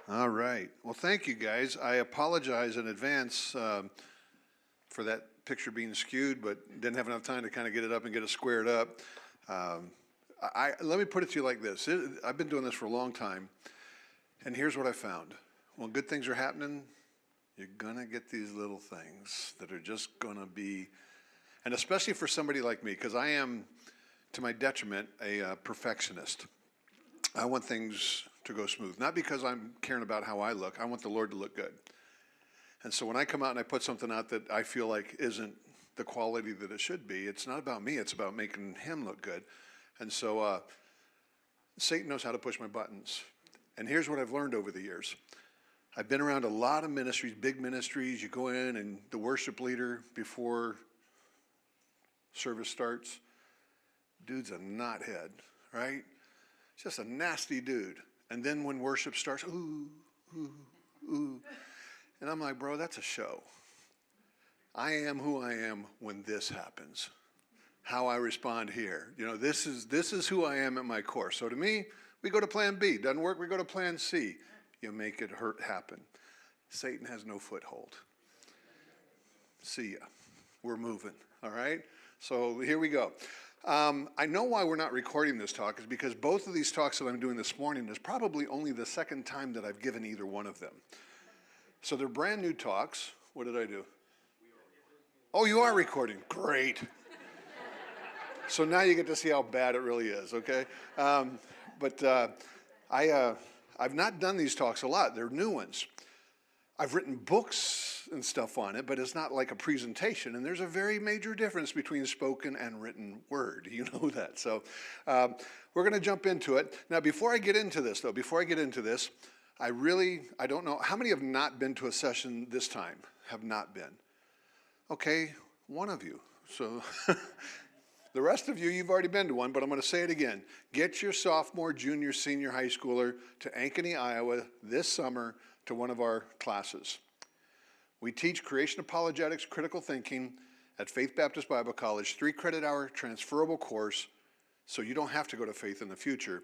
All right. Well, thank you, guys. I apologize in advance for that picture being skewed, but didn't have enough time to kind of get it up and get it squared up. Um, Let me put it to you like this. I've been doing this for a long time, and here's what I found. When good things are happening, you're going to get these little things that are just going to be, and especially for somebody like me, because I am, to my detriment, a perfectionist. I want things to go smooth, not because I'm caring about how I look. I want the Lord to look good. And so when I come out and I put something out that I feel like isn't the quality that it should be, it's not about me, it's about making him look good. And so Satan knows how to push my buttons. And here's what I've learned over the years. I've been around a lot of ministries, big ministries. You go in and the worship leader before service starts, dude's a knothead, right? Just a nasty dude. And then when worship starts, ooh, ooh, ooh. And I'm like, bro, that's a show. I am who I am when this happens. How I respond here. You know, this is who I am at my core. So to me, we go to plan B. Doesn't work, we go to plan C. You make it happen. Satan has no foothold. See ya. We're moving, all right? So here we go. I know why we're not recording this talk is because both of these talks that I'm doing this morning is probably only the second time that I've given either one of them. So they're brand new talks. What did I do? Oh, you are recording. Great. So now you get to see how bad it really is, okay? I've not done these talks a lot. They're new ones. I've written books and stuff on it, but it's not like a presentation. And there's a very major difference between spoken and written word. You know that. So we're going to jump into it. Now, before I get into this, I don't know. How many have not been to a session this time? Have not been. Okay, one of you. So the rest of you, you've already been to one, but I'm going to say it again. Get your sophomore, junior, senior high schooler to Ankeny, Iowa this summer to one of our classes. We teach creation apologetics, critical thinking at Faith Baptist Bible College, 3-credit-hour transferable course, so you don't have to go to Faith in the future.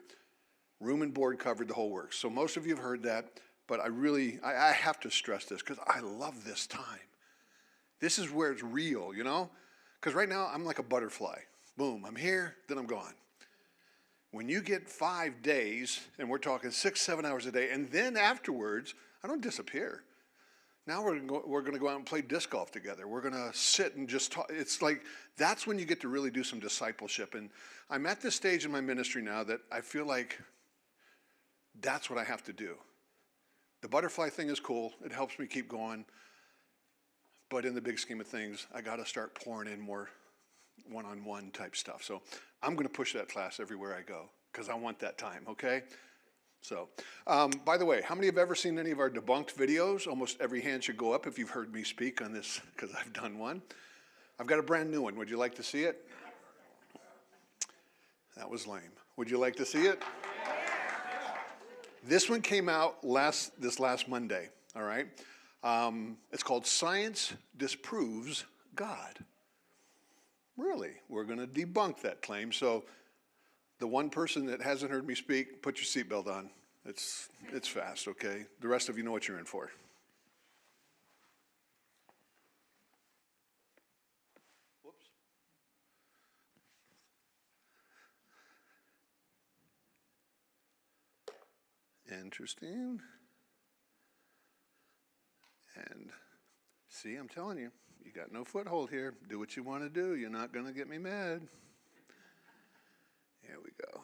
Room and board covered, the whole works. So most of you have heard that, but I have to stress this because I love this time. This is where it's real, you know? Because right now I'm like a butterfly. Boom, I'm here, then I'm gone. When you get 5 days, and we're talking 6-7 hours a day, and then afterwards, I don't disappear. Now we're going to go out and play disc golf together. We're going to sit and just talk. It's like, that's when you get to really do some discipleship. And I'm at this stage in my ministry now that I feel like that's what I have to do. The butterfly thing is cool. It helps me keep going. But in the big scheme of things, I got to start pouring in more one-on-one type stuff. So I'm going to push that class everywhere I go because I want that time, okay? So, by the way, how many have ever seen any of our debunked videos? Almost every hand should go up if you've heard me speak on this because I've done one. I've got a brand new one. Would you like to see it? That was lame. Would you like to see it? This one came out this last Monday, all right? It's called Science Disproves God. Really, we're going to debunk that claim. So the one person that hasn't heard me speak, put your seatbelt on. It's fast, okay? The rest of you know what you're in for. Whoops. Interesting. And see, I'm telling you, you got no foothold here. Do what you want to do. You're not going to get me mad. Here we go.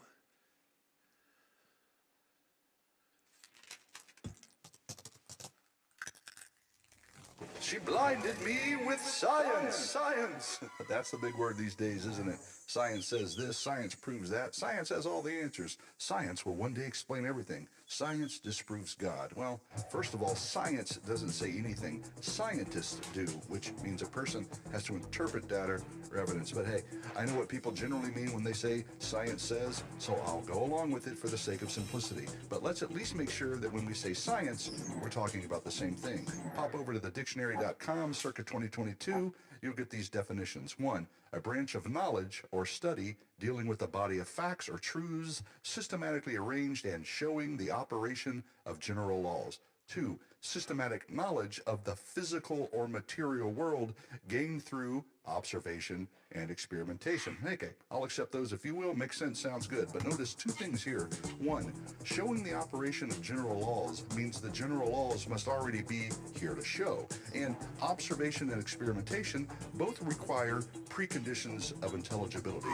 She blinded me with science. Science. That's the big word these days, isn't it? Science says this, science proves that. Science has all the answers. Science will one day explain everything. Science disproves God. Well, first of all, science doesn't say anything. Scientists do, which means a person has to interpret data or evidence. But hey, I know what people generally mean when they say science says, so I'll go along with it for the sake of simplicity. But let's at least make sure that when we say science, we're talking about the same thing. Pop over to thedictionary.com, circa 2022, you'll get these definitions. 1, a branch of knowledge or study dealing with a body of facts or truths systematically arranged and showing the operation of general laws. 2, systematic knowledge of the physical or material world gained through observation and experimentation. Okay, I'll accept those if you will. Makes sense, sounds good. But notice 2 things here. 1, showing the operation of general laws means the general laws must already be here to show. And observation and experimentation both require preconditions of intelligibility.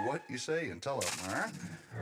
What, you say? Intelli, huh?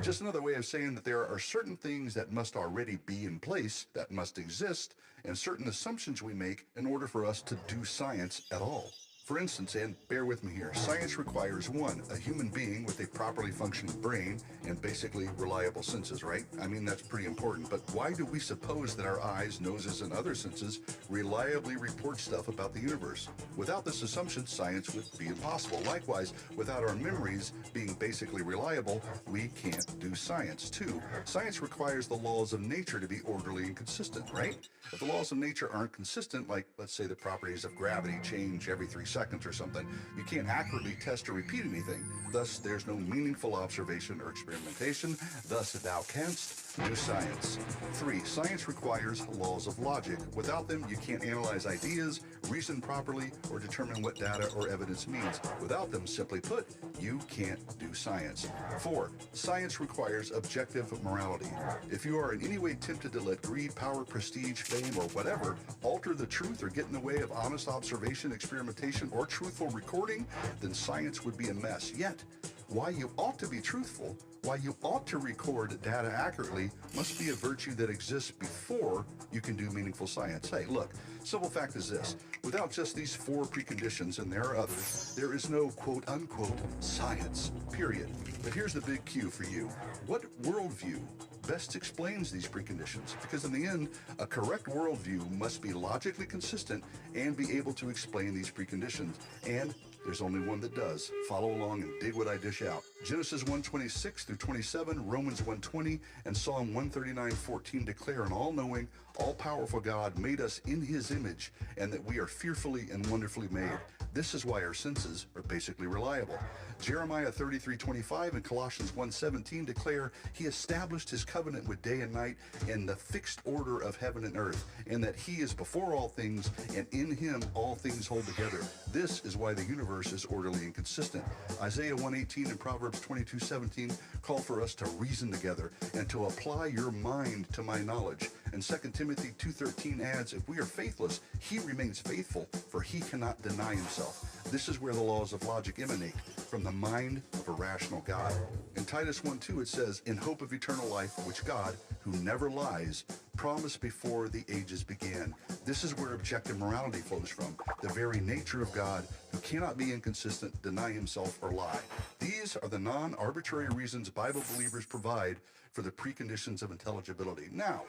Just another way of saying that there are certain things that must already be in place, that must exist, and certain assumptions we make in order for us to do science at all. For instance, and bear with me here, science requires 1, a human being with a properly functioning brain and basically reliable senses, right? I mean, that's pretty important, but why do we suppose that our eyes, noses, and other senses reliably report stuff about the universe? Without this assumption, science would be impossible. Likewise, without our memories being basically reliable, we can't do science. 2, science requires the laws of nature to be orderly and consistent, right? If the laws of nature aren't consistent, like let's say the properties of gravity change every 3 seconds or something, you can't accurately test or repeat anything. Thus, there's no meaningful observation or experimentation. Thus, thou canst do science. 3, science requires laws of logic. Without them, you can't analyze ideas, reason properly, or determine what data or evidence means. Without them, simply put, you can't do science. 4, science requires objective morality. If you are in any way tempted to let greed, power, prestige, fame, or whatever alter the truth or get in the way of honest observation, experimentation, or truthful recording, then science would be a mess. Yet, why you ought to be truthful, why you ought to record data accurately, must be a virtue that exists before you can do meaningful science. Hey, look, simple fact is this. Without just these 4 preconditions, and there are others, there is no quote-unquote science, period. But here's the big cue for you. What worldview best explains these preconditions? Because in the end, a correct worldview must be logically consistent and be able to explain these preconditions. And there's only one that does. Follow along and dig what I dish out. Genesis 1:26 through 27, Romans 1:20, and Psalm 139:14 declare an all-knowing, all-powerful God made us in his image, and that we are fearfully and wonderfully made. This is why our senses are basically reliable. Jeremiah 33:25 and Colossians 1:17 declare he established his covenant with day and night in the fixed order of heaven and earth, and that he is before all things, and in him all things hold together. This is why the universe is orderly and consistent. Isaiah 1:18 and Proverbs 22:17 call for us to reason together and to apply your mind to my knowledge. And 2 Timothy 2:13 adds, if we are faithless, he remains faithful, for he cannot deny himself. This is where the laws of logic emanate, from the mind of a rational God. In Titus 1:2 it says, in hope of eternal life, which God, who never lies, promised before the ages began. This is where objective morality flows from, the very nature of God, who cannot be inconsistent, deny himself, or lie. These are the non-arbitrary reasons Bible believers provide for the preconditions of intelligibility. Now,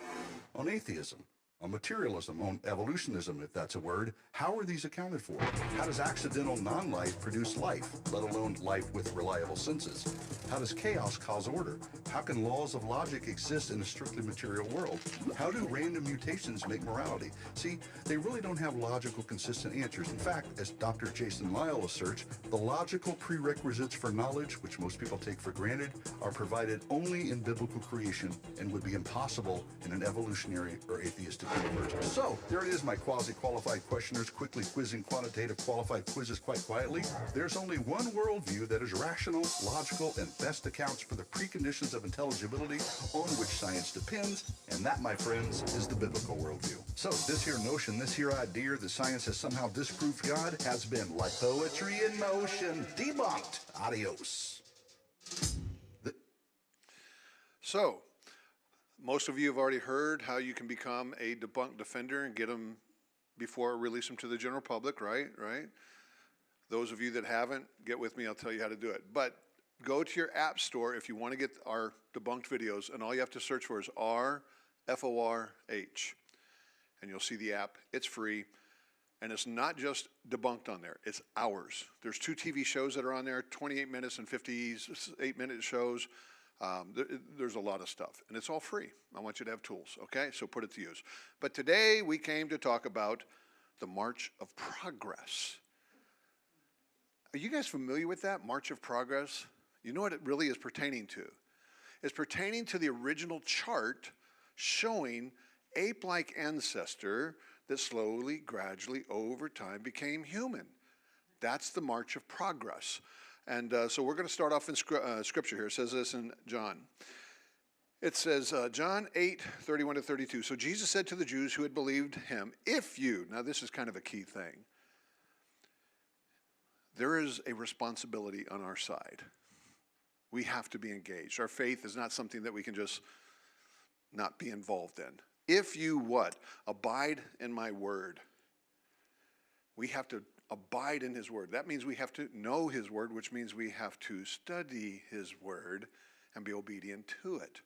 on atheism, on materialism, on evolutionism, if that's a word, how are these accounted for? How does accidental non-life produce life, let alone life with reliable senses? How does chaos cause order? How can laws of logic exist in a strictly material world? How do random mutations make morality? See, they really don't have logical, consistent answers. In fact, as Dr. Jason Lyle asserts, the logical prerequisites for knowledge, which most people take for granted, are provided only in biblical creation and would be impossible in an evolutionary or atheistic universe. So, there it is, my quasi-qualified questioners, quickly quizzing quantitative qualified quizzes quite quietly. There's only one worldview that is rational, logical, and best accounts for the preconditions of intelligibility on which science depends, and that, my friends, is the biblical worldview. So, this here notion, this here idea that science has somehow disproved God has been, like poetry in motion, debunked. Adios. So, most of you have already heard how you can become a debunked defender and get them before I release them to the general public, right? Those of you that haven't, get with me, I'll tell you how to do it. But go to your app store if you want to get our debunked videos, and all you have to search for is RFORH. And you'll see the app. It's free. And it's not just debunked on there. It's ours. There's 2 TV shows that are on there, 28 minutes and 58-minute shows. There's a lot of stuff, and it's all free. I want you to have tools, okay? So put it to use. But today we came to talk about the March of Progress. Are you guys familiar with that, March of Progress? You know what it really is pertaining to? It's pertaining to the original chart showing ape-like ancestor that slowly, gradually, over time became human. That's the March of Progress. And so we're going to start off in Scripture here. It says this in John. It says, John 8:31 to 32. So Jesus said to the Jews who had believed him, if you, now this is kind of a key thing, there is a responsibility on our side. We have to be engaged. Our faith is not something that we can just not be involved in. If you what? Abide in my word. We have to abide in his word. That means we have to know his word, which means we have to study his word and be obedient to it.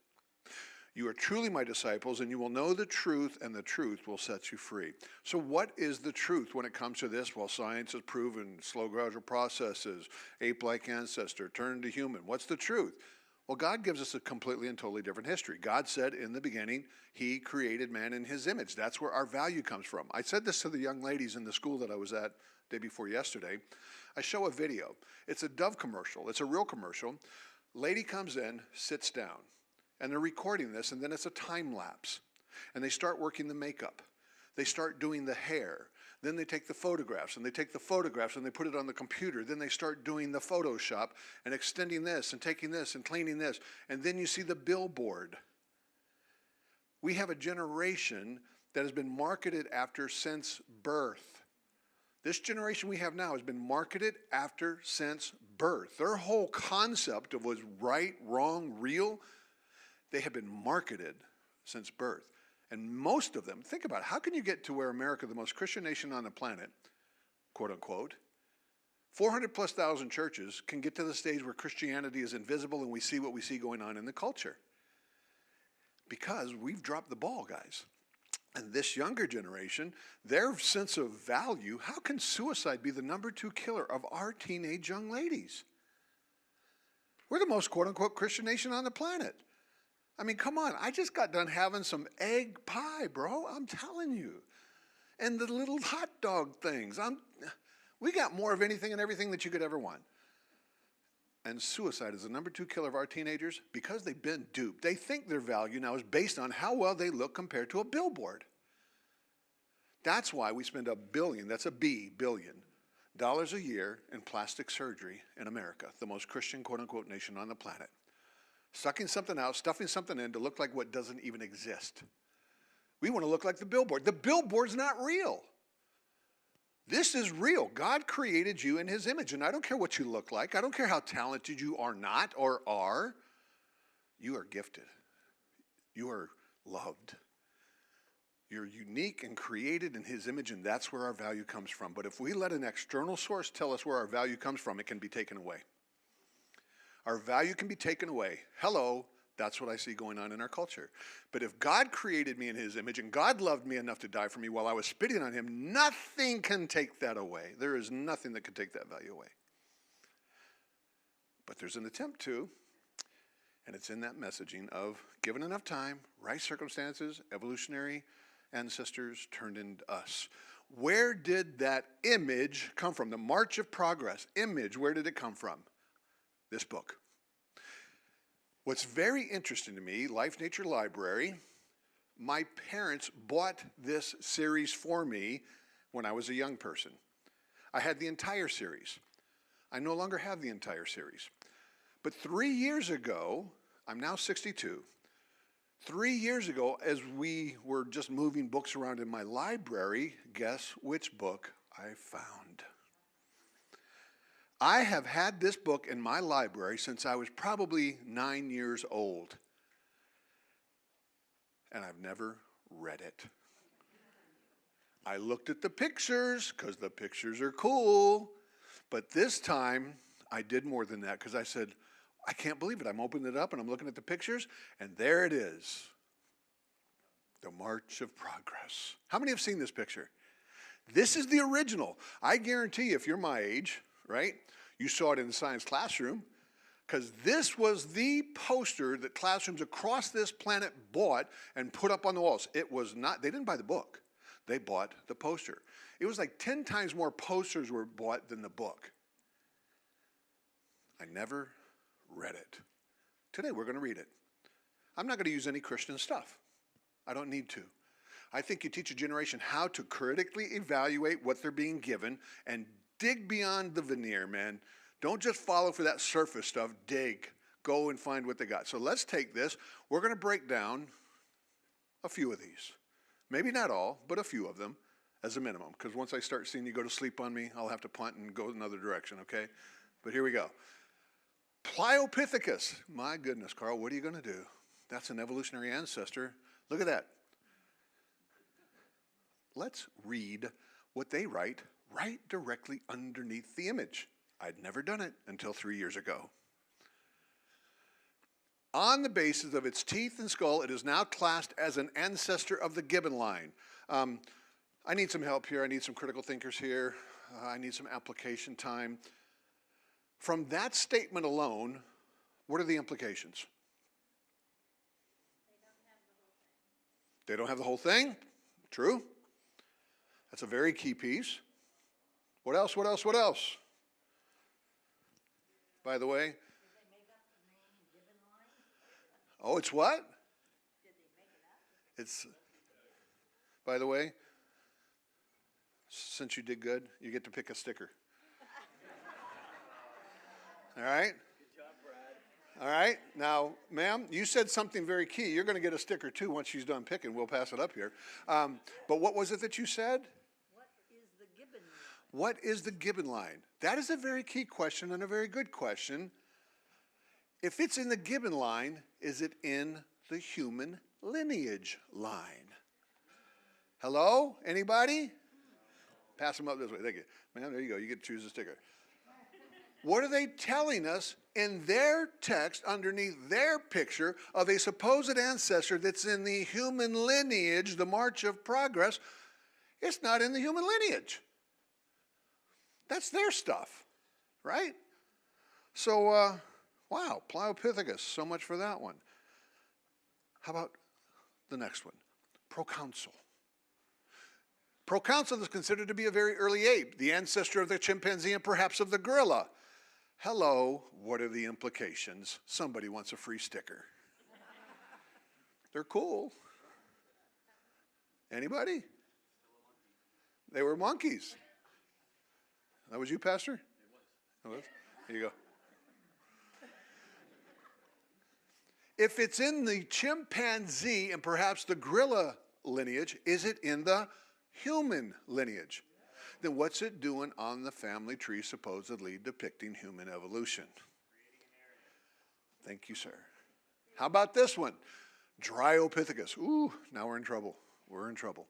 You are truly my disciples, and you will know the truth, and the truth will set you free. So what is the truth when it comes to this? Well, science has proven slow gradual processes, ape-like ancestor, turned to human. What's the truth? Well, God gives us a completely and totally different history. God said in the beginning, he created man in his image. That's where our value comes from. I said this to the young ladies in the school that I was at day before yesterday. I show a video. It's a Dove commercial. It's a real commercial. Lady comes in, sits down. And they're recording this, and then it's a time lapse. And they start working the makeup. They start doing the hair. Then they take the photographs, and they take the photographs, and they put it on the computer. Then they start doing the Photoshop and extending this and taking this and cleaning this. And then you see the billboard. We have a generation that has been marketed after since birth. This generation we have now has been marketed after since birth. Their whole concept of what's right, wrong, real, they have been marketed since birth. And most of them, think about it, how can you get to where America, the most Christian nation on the planet, quote unquote, 400,000+ churches can get to the stage where Christianity is invisible and we see what we see going on in the culture? Because we've dropped the ball, guys. And this younger generation, their sense of value, how can suicide be the #2 killer of our teenage young ladies? We're the most quote unquote Christian nation on the planet. I mean, come on. I just got done having some egg pie, bro. I'm telling you. And the little hot dog things. We got more of anything and everything that you could ever want. And suicide is the #2 killer of our teenagers because they've been duped. They think their value now is based on how well they look compared to a billboard. That's why we spend $1 billion, that's a B, billion, dollars a year in plastic surgery in America, the most Christian quote unquote nation on the planet. Sucking something out, stuffing something in to look like what doesn't even exist. We want to look like the billboard. The billboard's not real. This is real. God created you in his image, and I don't care what you look like. I don't care how talented you are not or are. You are gifted. You are loved. You're unique and created in his image, and that's where our value comes from. But if we let an external source tell us where our value comes from, it can be taken away. Our value can be taken away. Hello, that's what I see going on in our culture. But if God created me in his image and God loved me enough to die for me while I was spitting on him, nothing can take that away. There is nothing that can take that value away. But there's an attempt to, and it's in that messaging of given enough time, right circumstances, evolutionary ancestors turned into us. Where did that image come from? The March of Progress image, where did it come from? This book. What's very interesting to me, Life Nature Library, my parents bought this series for me when I was a young person. I had the entire series. I no longer have the entire series. But 3 years ago, I'm now 62, 3 years ago, as we were just moving books around in my library, guess which book I found? I have had this book in my library since I was probably 9 years old, and I've never read it. I looked at the pictures because the pictures are cool, but this time I did more than that because I said, I can't believe it. I'm opening it up and I'm looking at the pictures, and there it is, the March of Progress. How many have seen this picture? This is the original. I guarantee you, if you're my age, right? You saw it in the science classroom because this was the poster that classrooms across this planet bought and put up on the walls. It was not, they didn't buy the book. They bought the poster. It was like 10 times more posters were bought than the book. I never read it. Today we're going to read it. I'm not going to use any Christian stuff. I don't need to. I think you teach a generation how to critically evaluate what they're being given and dig beyond the veneer, man. Don't just follow for that surface stuff. Dig. Go and find what they got. So let's take this. We're going to break down a few of these. Maybe not all, but a few of them as a minimum. Because once I start seeing you go to sleep on me, I'll have to punt and go another direction, okay? But here we go. Pliopithecus. My goodness, Carl, what are you going to do? That's an evolutionary ancestor. Look at that. Let's read what they write right directly underneath the image. I'd never done it until 3 years ago. On the basis of its teeth and skull, it is now classed as an ancestor of the gibbon line. I need some help here. I need some critical thinkers here. I need some application time. From that statement alone, what are the implications? They don't have the whole thing. True. That's a very key piece. What else? What else? What else? By the way. Did they make up the name gibbon line? Oh, it's what? Did they make it up? It's, by the way, since you did good, you get to pick a sticker. All right? Good job, Brad. All right. Now, ma'am, you said something very key. You're going to get a sticker, too, once she's done picking. We'll pass it up here. But what was it that you said? What is the gibbon line? What is the gibbon line? That is a very key question and a very good question. If it's in the gibbon line, is it in the human lineage line? Hello? Anybody? Pass them up this way. Thank you. Ma'am, there you go. You get to choose a sticker. What are they telling us in their text underneath their picture of a supposed ancestor that's in the human lineage, the march of progress? It's not in the human lineage. That's their stuff, right? So, wow, Pliopithecus, so much for that one. How about the next one? Proconsul. Proconsul is considered to be a very early ape, the ancestor of the chimpanzee and perhaps of the gorilla. Hello, what are the implications? Somebody wants a free sticker. They're cool. Anybody? They were monkeys. That was you, Pastor? It was. Here you go. If it's in the chimpanzee and perhaps the gorilla lineage, is it in the human lineage? Then what's it doing on the family tree supposedly depicting human evolution? Thank you, sir. How about this one? Dryopithecus. Ooh, now we're in trouble. We're in trouble.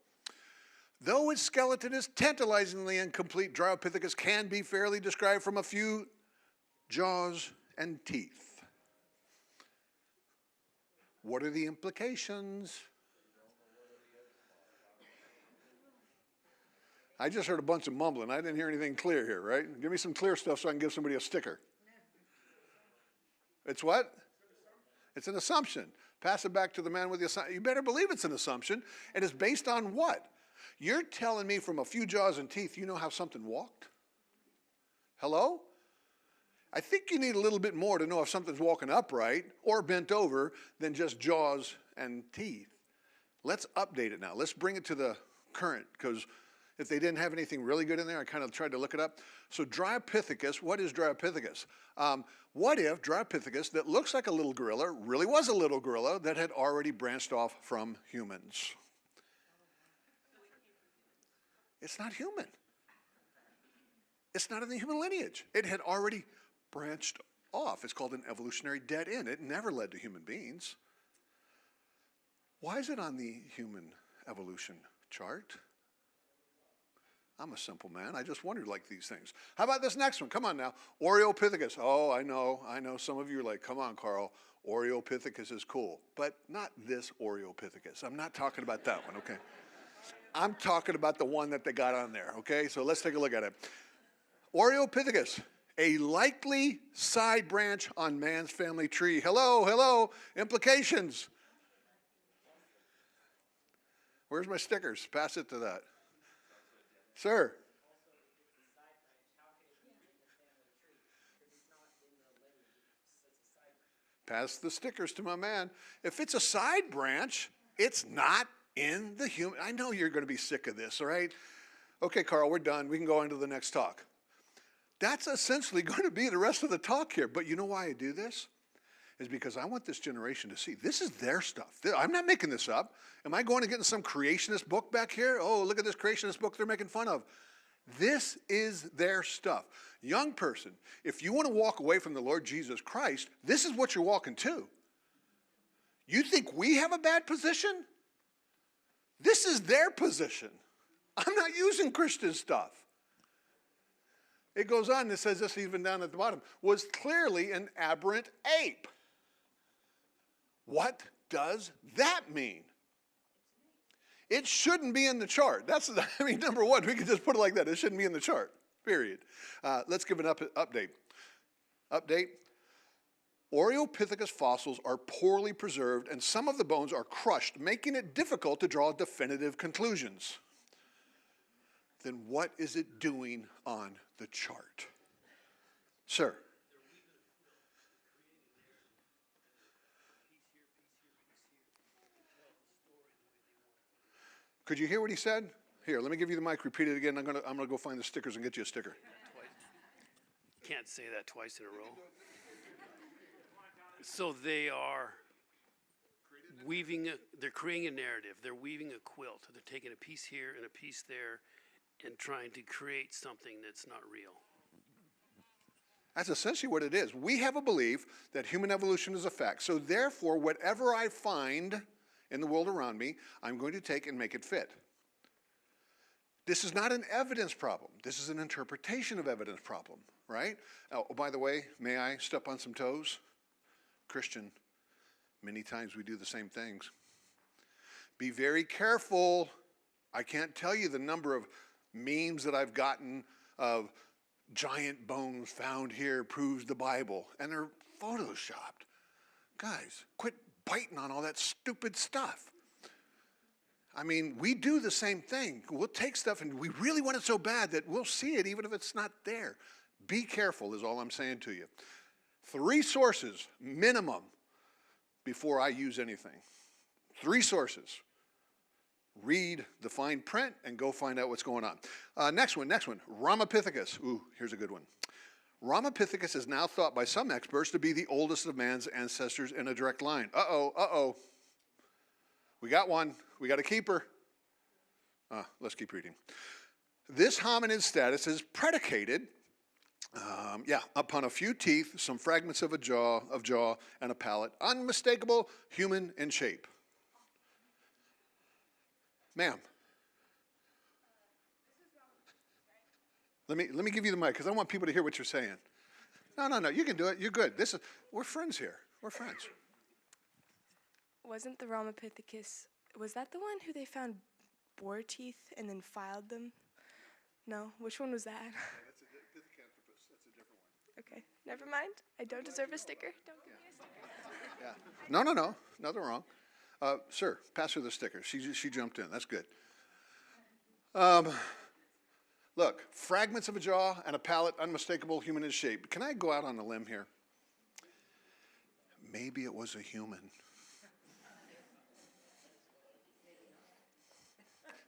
Though its skeleton is tantalizingly incomplete, Dryopithecus can be fairly described from a few jaws and teeth. What are the implications? I just heard a bunch of mumbling. I didn't hear anything clear here, right? Give me some clear stuff so I can give somebody a sticker. It's what? It's an assumption. Pass it back to the man with the assumption. You better believe it's an assumption. And it's based on what? You're telling me from a few jaws and teeth, you know how something walked? Hello? I think you need a little bit more to know if something's walking upright or bent over than just jaws and teeth. Let's update it now. Let's bring it to the current, because if they didn't have anything really good in there, I kind of tried to look it up. So Dryopithecus, what is Dryopithecus? What if Dryopithecus, that looks like a little gorilla, really was a little gorilla that had already branched off from humans? It's not human. It's not in the human lineage. It had already branched off. It's called an evolutionary dead end. It never led to human beings. Why is it on the human evolution chart? I'm a simple man. I just wondered like these things. How about this next one? Come on now. Oreopithecus. Oh, I know. Some of you are like, come on, Carl. Oreopithecus is cool. But not this Oreopithecus. I'm not talking about that one, okay? I'm talking about the one that they got on there, okay? So let's take a look at it. Oreopithecus, a likely side branch on man's family tree. Hello, hello. Implications. Where's my stickers? Pass it to that. Sir. Pass the stickers to my man. If it's a side branch, it's not in the human. I know you're going to be sick of this, all right? Okay, Carl, we're done. We can go on to the next talk. That's essentially going to be the rest of the talk here. But you know why I do this? Is because I want this generation to see this is their stuff. I'm not making this up. Am I going to get in some creationist book back here? Oh, look at this creationist book they're making fun of. This is their stuff. Young person, if you want to walk away from the Lord Jesus Christ, this is what you're walking to. You think we have a bad position? This is their position. I'm not using Christian stuff. It goes on, it says this even down at the bottom, was clearly an aberrant ape. What does that mean? It shouldn't be in the chart. That's, I mean, number one, we could just put it like that. It shouldn't be in the chart, period. Let's give an update. Update. Oreopithecus fossils are poorly preserved and some of the bones are crushed, making it difficult to draw definitive conclusions. Then what is it doing on the chart? Sir? Could you hear what he said? Here, let me give you the mic. Repeat it again. I'm gonna go find the stickers and get you a sticker. Can't say that twice in a row. So they are they're creating a narrative. They're weaving a quilt. They're taking a piece here and a piece there and trying to create something that's not real. That's essentially what it is. We have a belief that human evolution is a fact. So therefore, whatever I find in the world around me, I'm going to take and make it fit. This is not an evidence problem. This is an interpretation of evidence problem, right? Oh, by the way, may I step on some toes? Christian, many times we do the same things. Be very careful. I can't tell you the number of memes that I've gotten of giant bones found here proves the Bible, and they're photoshopped. Guys, quit biting on all that stupid stuff. I mean, we do the same thing. We'll take stuff and we really want it so bad that we'll see it even if it's not there. Be careful is all I'm saying to you. 3 sources, minimum, before I use anything. 3 sources. Read the fine print and go find out what's going on. Next one. Ramapithecus. Ooh, here's a good one. Ramapithecus is now thought by some experts to be the oldest of man's ancestors in a direct line. Uh-oh. We got one. We got a keeper. Let's keep reading. This hominid status is predicated, upon a few teeth, some fragments of jaw, and a palate, unmistakable human in shape. Ma'am. Let me give you the mic because I want people to hear what you're saying. No, you can do it. You're good. We're friends here. We're friends. Wasn't the Ramapithecus, was that the one who they found boar teeth and then filed them? No, which one was that? Yeah, that's a Pithecanthropus. That's a different one. Okay, never mind. I don't deserve a sticker. Don't give me a sticker. Yeah. No. Nothing wrong. Sir, pass her the sticker. She jumped in. That's good. Look, fragments of a jaw and a palate, unmistakable human in shape. Can I go out on a limb here? Maybe it was a human.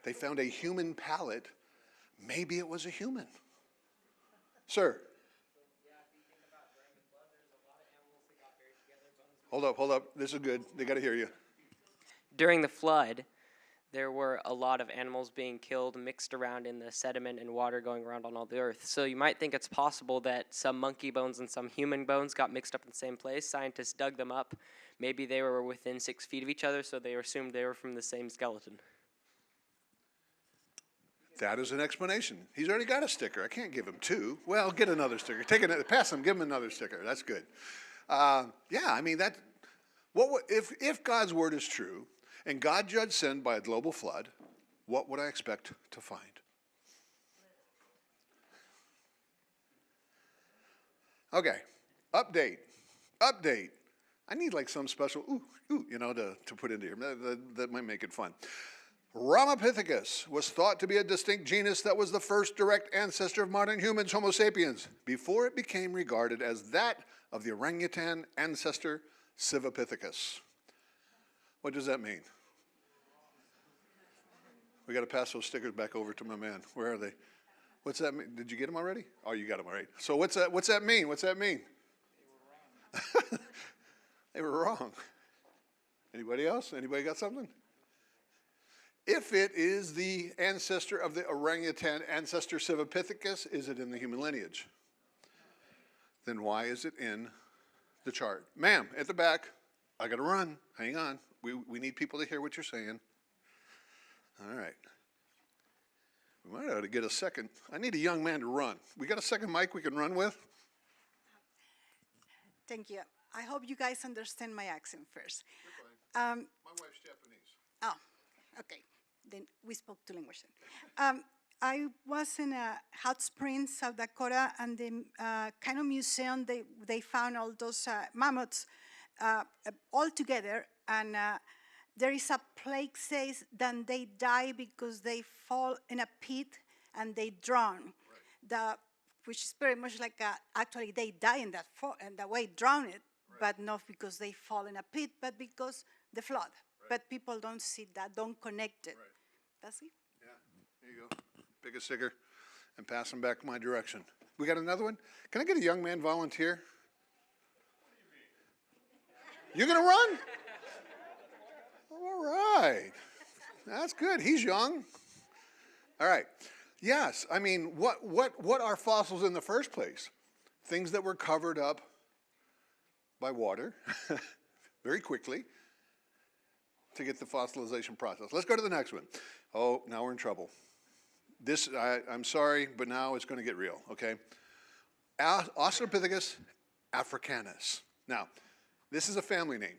They found a human palate. Maybe it was a human. Sir. Hold up. This is good. They got to hear you. During the flood, there were a lot of animals being killed, mixed around in the sediment and water going around on all the earth. So you might think it's possible that some monkey bones and some human bones got mixed up in the same place. Scientists dug them up. Maybe they were within 6 feet of each other, so they assumed they were from the same skeleton. That is an explanation. He's already got a sticker. I can't give him 2. Well, get another sticker. Pass him, give him another sticker. That's good. If God's word is true, and God judged sin by a global flood, what would I expect to find? Okay, update. I need like some special to put into here. That might make it fun. Ramapithecus was thought to be a distinct genus that was the first direct ancestor of modern humans, Homo sapiens, before it became regarded as that of the orangutan ancestor Australopithecus. What does that mean? We got to pass those stickers back over to my man. Where are they? What's that mean? Did you get them already? Oh, you got them already. So what's that mean? What's that mean? They were wrong. Anybody else? Anybody got something? If it is the ancestor of the orangutan ancestor Australopithecus, is it in the human lineage? Then why is it in the chart? Ma'am, at the back. I got to run. Hang on. We need people to hear what you're saying. All right. We might ought to get a second. I need a young man to run. We got a second mic we can run with? Thank you. I hope you guys understand my accent first. You're fine. My wife's Japanese. Oh, okay. Then we spoke two languages. I was in Hot Springs, South Dakota, and the kind of museum, they found all those mammoths all together, and there is a plaque says that they die because they fall in a pit and they drown. Right. Which is very much like actually they die in that way, drown it, right. But not because they fall in a pit, but because the flood. Right. But people don't see that, don't connect it. Right. That's it. Yeah, there you go. Pick a sticker and pass them back my direction. We got another one? Can I get a young man volunteer? You're going to run? All right. That's good. He's young. All right. Yes. I mean, what are fossils in the first place? Things that were covered up by water very quickly to get the fossilization process. Let's go to the next one. Oh, now we're in trouble. I'm sorry, but now it's going to get real, okay? Australopithecus africanus. Now, this is a family name.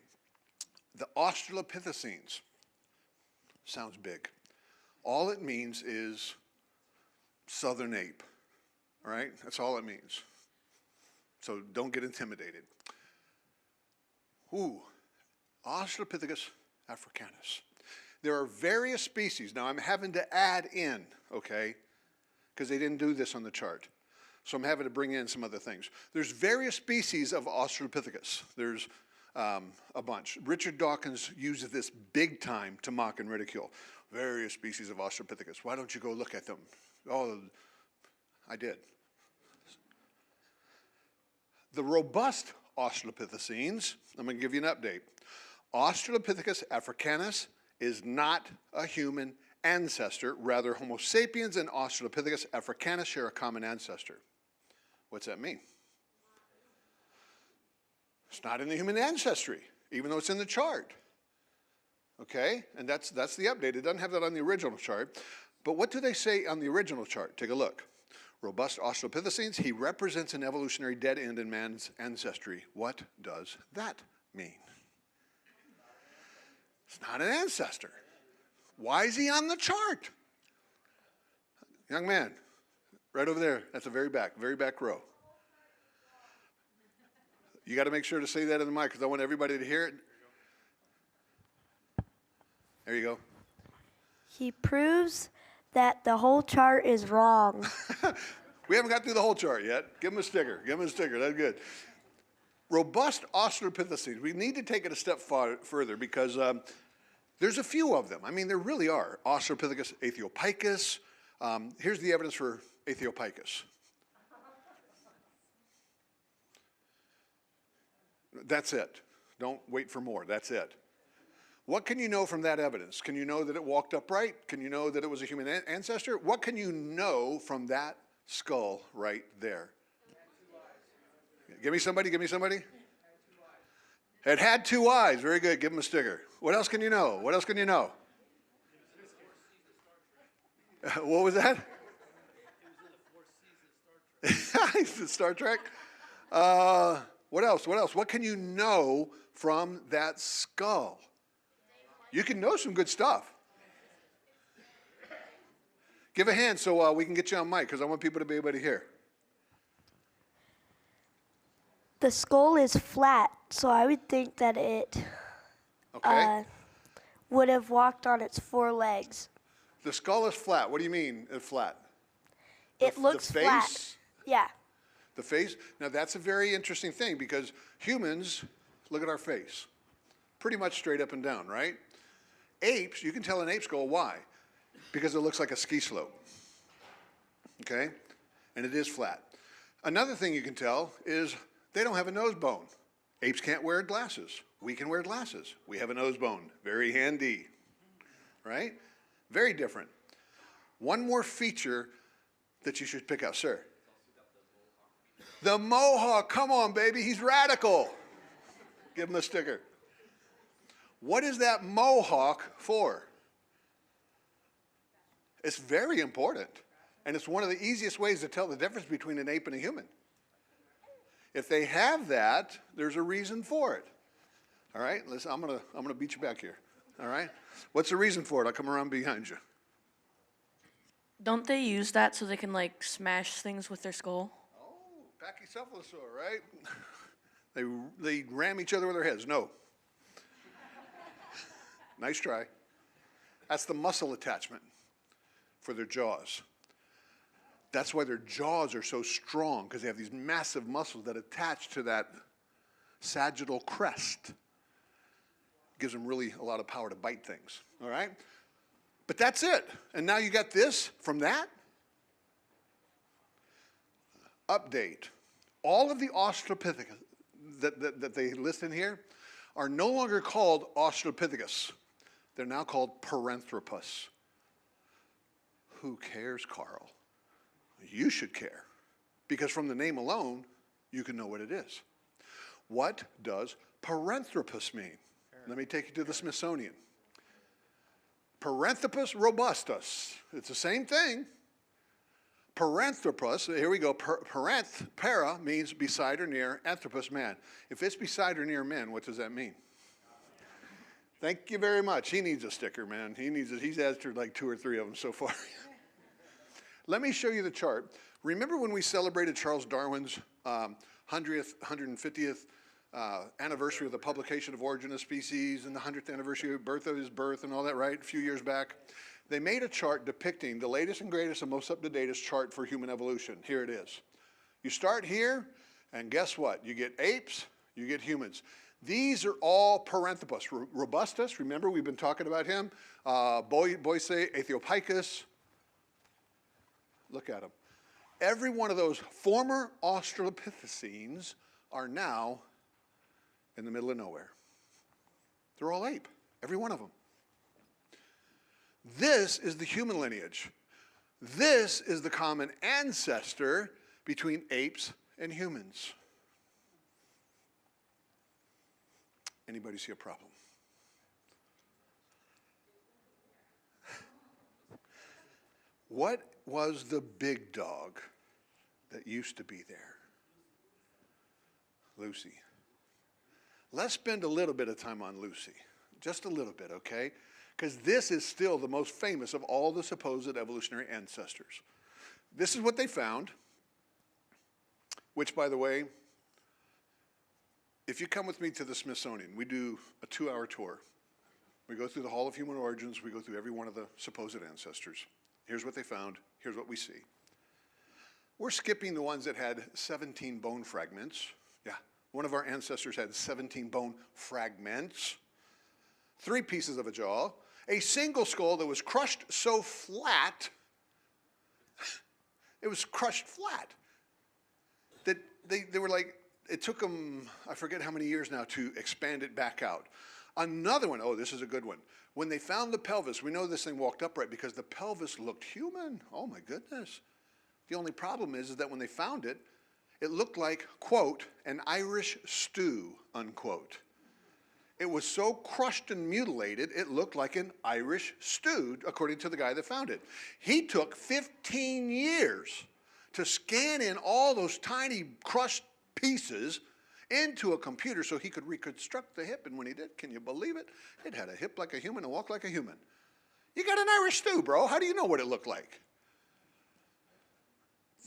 The Australopithecines sounds big. All it means is southern ape, all right? That's all it means. So don't get intimidated. Ooh, Australopithecus africanus. There are various species. Now I'm having to add in, okay, because they didn't do this on the chart. So I'm having to bring in some other things. There's various species of Australopithecus. There's a bunch. Richard Dawkins uses this big time to mock and ridicule. Various species of Australopithecus. Why don't you go look at them? Oh, I did. The robust Australopithecines, I'm going to give you an update. Australopithecus africanus is not a human ancestor. Rather, Homo sapiens and Australopithecus africanus share a common ancestor. What's that mean? It's not in the human ancestry, even though it's in the chart. Okay? And that's the update. It doesn't have that on the original chart. But what do they say on the original chart? Take a look. Robust Australopithecines, he represents an evolutionary dead end in man's ancestry. What does that mean? It's not an ancestor. Why is he on the chart? Young man, right over there, that's the very back row. You got to make sure to say that in the mic because I want everybody to hear it. There you go. He proves that the whole chart is wrong. We haven't got through the whole chart yet. Give him a sticker. Give him a sticker. That's good. Robust Australopithecines. We need to take it a step further because there's a few of them. I mean, there really are. Australopithecus aethiopicus. Here's the evidence for aethiopicus. That's it. Don't wait for more. That's it. What can you know from that evidence? Can you know that it walked upright? Can you know that it was a human ancestor? What can you know from that skull right there? Give me somebody, give me somebody. It had two eyes. Very good. Give him a sticker. What else can you know? What else can you know? What was that? Star Trek. What else? What else? What can you know from that skull? You can know some good stuff. Give a hand so we can get you on mic because I want people to be able to hear. The skull is flat, so I would think that it would have walked on its four legs. The skull is flat. What do you mean flat? It looks the face? flat. Yeah. The face? Now that's a very interesting thing because humans look at our face. Pretty much straight up and down, right? Apes, you can tell an ape skull. Why? Because it looks like a ski slope. Okay? And it is flat. Another thing you can tell is they don't have a nose bone. Apes can't wear glasses. We can wear glasses. We have a nose bone. Very handy. Right? Very different. One more feature that you should pick out, sir. The mohawk. Come on, baby. He's radical. Give him a sticker. What is that mohawk for? It's very important. And it's one of the easiest ways to tell the difference between an ape and a human. If they have that, there's a reason for it. All right? Listen, I'm gonna beat you back here. All right? What's the reason for it? I'll come around behind you. Don't they use that so they can like smash things with their skull? Oh, pachycephalosaur, right? They ram each other with their heads. No. Nice try. That's the muscle attachment for their jaws. That's why their jaws are so strong, because they have these massive muscles that attach to that sagittal crest. Gives them really a lot of power to bite things, all right? But that's it. And now you got this from that. Update. All of the Australopithecus that they list in here are no longer called Australopithecus. They're now called Paranthropus. Who cares, Carl? You should care. Because from the name alone, you can know what it is. What does Paranthropus mean? Let me take you to the Smithsonian. Paranthropus robustus. It's the same thing. Paranthropus, here we go. Para means beside or near, anthropus, man. If it's beside or near men, what does that mean? Thank you very much. He needs a sticker, man. He needs it. He's answered like 2 or 3 of them so far. Let me show you the chart. Remember when we celebrated Charles Darwin's 150th anniversary of the publication of Origin of Species and the 100th anniversary of his birth and all that, right? A few years back. They made a chart depicting the latest and greatest and most up-to-date chart for human evolution. Here it is. You start here, and guess what? You get apes, you get humans. These are all Paranthropus. Robustus, remember we've been talking about him. Boise, Ethiopicus. Look at them. Every one of those former Australopithecines are now in the middle of nowhere. They're all ape, every one of them. This is the human lineage. This is the common ancestor between apes and humans. Anybody see a problem? What was the big dog that used to be there? Lucy. Let's spend a little bit of time on Lucy. Just a little bit, okay? Because this is still the most famous of all the supposed evolutionary ancestors. This is what they found, which, by the way, if you come with me to the Smithsonian, we do a 2-hour tour. We go through the Hall of Human Origins. We go through every one of the supposed ancestors. Here's what they found. Here's what we see. We're skipping the ones that had 17 bone fragments. Yeah, one of our ancestors had 17 bone fragments, 3 pieces of a jaw, a single skull that was crushed so flat, it was crushed flat, that they were like, it took them, I forget how many years now, to expand it back out. Another one, oh, this is a good one. When they found the pelvis, we know this thing walked upright because the pelvis looked human. Oh my goodness. The only problem is that when they found it, it looked like, quote, an Irish stew, unquote. It was so crushed and mutilated, it looked like an Irish stew, according to the guy that found it. He took 15 years to scan in all those tiny crushed pieces into a computer so he could reconstruct the hip, and when he did, can you believe it? It had a hip like a human and walked like a human. You got an Irish stew, bro. How do you know what it looked like?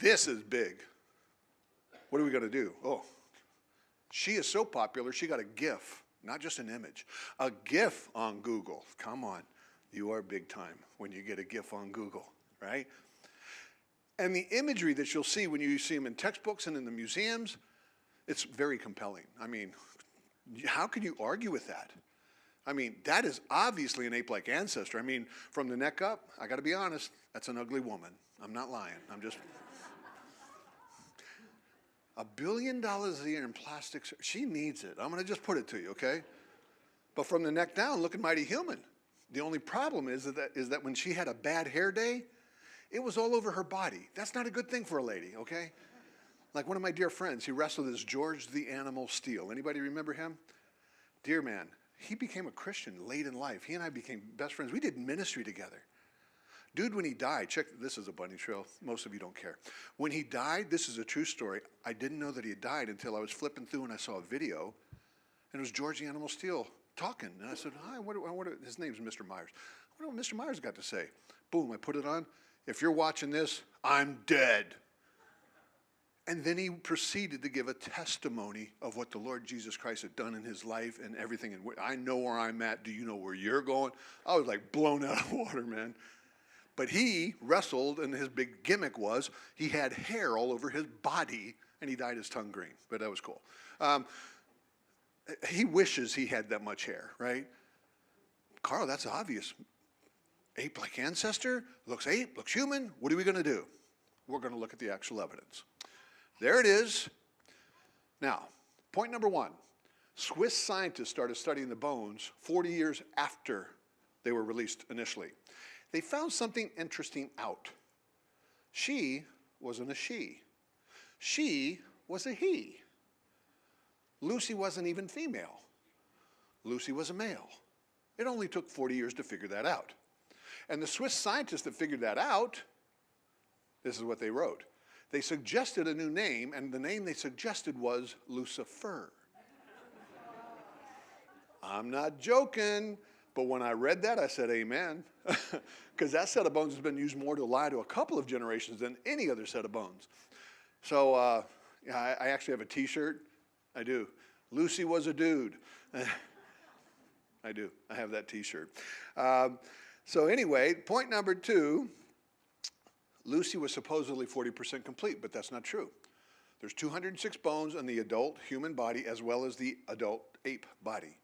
This is big. What are we going to do? Oh, she is so popular, she got a GIF, not just an image. A GIF on Google. Come on. You are big time when you get a GIF on Google, right? And the imagery that you'll see when you see them in textbooks and in the museums, it's very compelling. I mean, How can you argue with that? I mean, that is obviously an ape-like ancestor. I mean, from the neck up, I got to be honest, that's an ugly woman. I'm not lying. I'm just... $1 billion a year in plastic, she needs it. I'm going to just put it to you, okay? But from the neck down, looking mighty human. The only problem is that when she had a bad hair day, it was all over her body. That's not a good thing for a lady, okay? Like one of my dear friends, he wrestled as George the Animal Steele. Anybody remember him? Dear man, he became a Christian late in life. He and I became best friends. We did ministry together. Dude, when he died, check, this is a bunny trail. Most of you don't care. When he died, this is a true story. I didn't know that he had died until I was flipping through and I saw a video, and it was George the Animal Steele talking. And I said, hi, his name's Mr. Myers. I wonder what Mr. Myers got to say. Boom, I put it on. If you're watching this, I'm dead. And then he proceeded to give a testimony of what the Lord Jesus Christ had done in his life and everything. And I know where I'm at. Do you know where you're going? I was like blown out of water, man. But he wrestled, and his big gimmick was he had hair all over his body, and he dyed his tongue green. But that was cool. He wishes he had that much hair, right? Carl, that's obvious. Ape-like ancestor, looks ape, looks human. What are we going to do? We're going to look at the actual evidence. There it is. Now, point number one. Swiss scientists started studying the bones 40 years after they were released initially. They found something interesting out. She wasn't a she. She was a he. Lucy wasn't even female. Lucy was a male. It only took 40 years to figure that out. And the Swiss scientists that figured that out, this is what they wrote. They suggested a new name, and the name they suggested was Lucifer. I'm not joking, but when I read that, I said amen. Because that set of bones has been used more to lie to a couple of generations than any other set of bones. So I actually have a t-shirt. I do. Lucy was a dude. I do. I have that t-shirt. So anyway, point number two, Lucy was supposedly 40% complete, but that's not true. There's 206 bones in the adult human body as well as the adult ape body.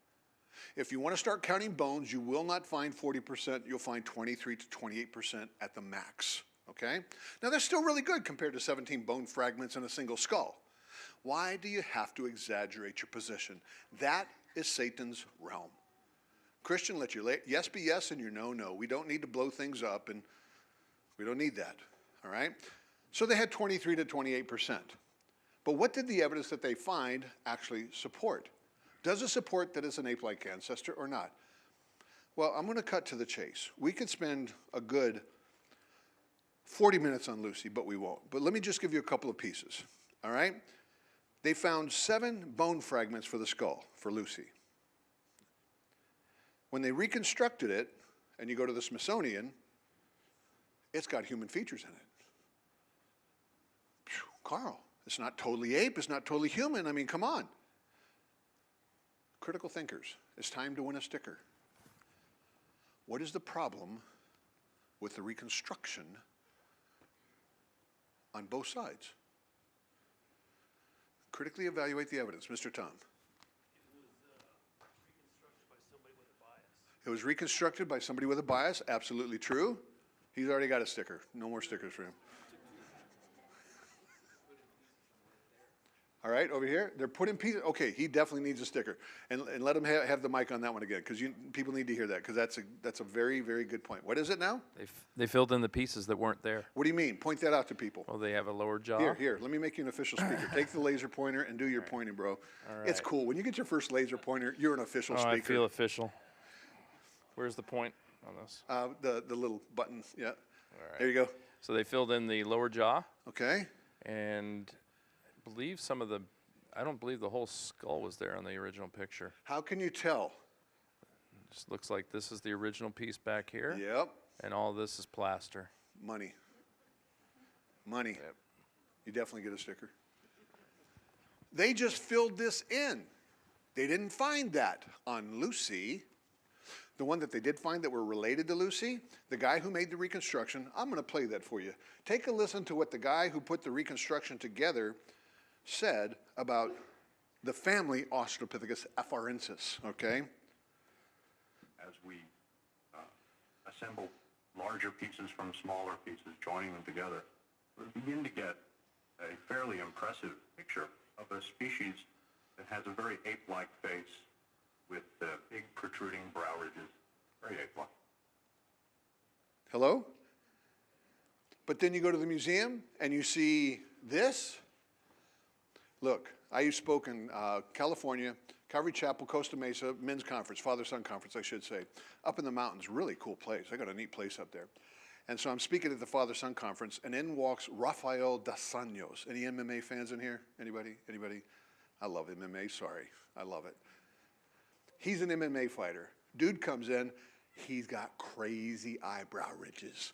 If you want to start counting bones, you will not find 40%. You'll find 23 to 28% at the max, okay? Now, that's still really good compared to 17 bone fragments in a single skull. Why do you have to exaggerate your position? That is Satan's realm. Christian, let your yes be yes and your no, no. We don't need to blow things up, and we don't need that, all right? So they had 23 to 28%. But what did the evidence that they find actually support? Does it support that it's an ape-like ancestor or not? Well, I'm going to cut to the chase. We could spend a good 40 minutes on Lucy, but we won't. But let me just give you a couple of pieces, all right? They found 7 bone fragments for the skull for Lucy. When they reconstructed it, and you go to the Smithsonian, it's got human features in it. Phew, Carl, it's not totally ape, it's not totally human. I mean, come on. Critical thinkers, it's time to win a sticker. What is the problem with the reconstruction on both sides? Critically evaluate the evidence. Mr. Tom. It was reconstructed by somebody with a bias. Absolutely true. He's already got a sticker. No more stickers for him. All right, over here, they're putting pieces. Okay, he definitely needs a sticker. And let him have the mic on that one again, because people need to hear that, because that's a very, very good point. What is it now? They filled in the pieces that weren't there. What do you mean? Point that out to people. Well, they have a lower jaw. Here, let me make you an official speaker. Take the laser pointer and do your pointing, bro. All right. It's cool. When you get your first laser pointer, you're an official speaker. I feel official. Where's the point on this? The little button, yeah. All right. There you go. So they filled in the lower jaw. Okay. And I believe I don't believe the whole skull was there on the original picture. How can you tell? It just looks like this is the original piece back here. Yep. And all this is plaster. Money. Money. Yep. You definitely get a sticker. They just filled this in. They didn't find that on Lucy. The one that they did find that were related to Lucy, the guy who made the reconstruction, I'm going to play that for you. Take a listen to what the guy who put the reconstruction together said about the family Australopithecus afarensis, okay? As we assemble larger pieces from smaller pieces, joining them together, we begin to get a fairly impressive picture of a species that has a very ape-like face with big protruding brow ridges, very ape-like. Hello? But then you go to the museum and you see this. Look, I spoke in California, Calvary Chapel, Costa Mesa, men's conference, father-son conference, I should say. Up in the mountains, really cool place. I got a neat place up there. And so I'm speaking at the father-son conference, and in walks Rafael dos Anjos. Any MMA fans in here? Anybody? Anybody? I love MMA, sorry. I love it. He's an MMA fighter. Dude comes in, he's got crazy eyebrow ridges.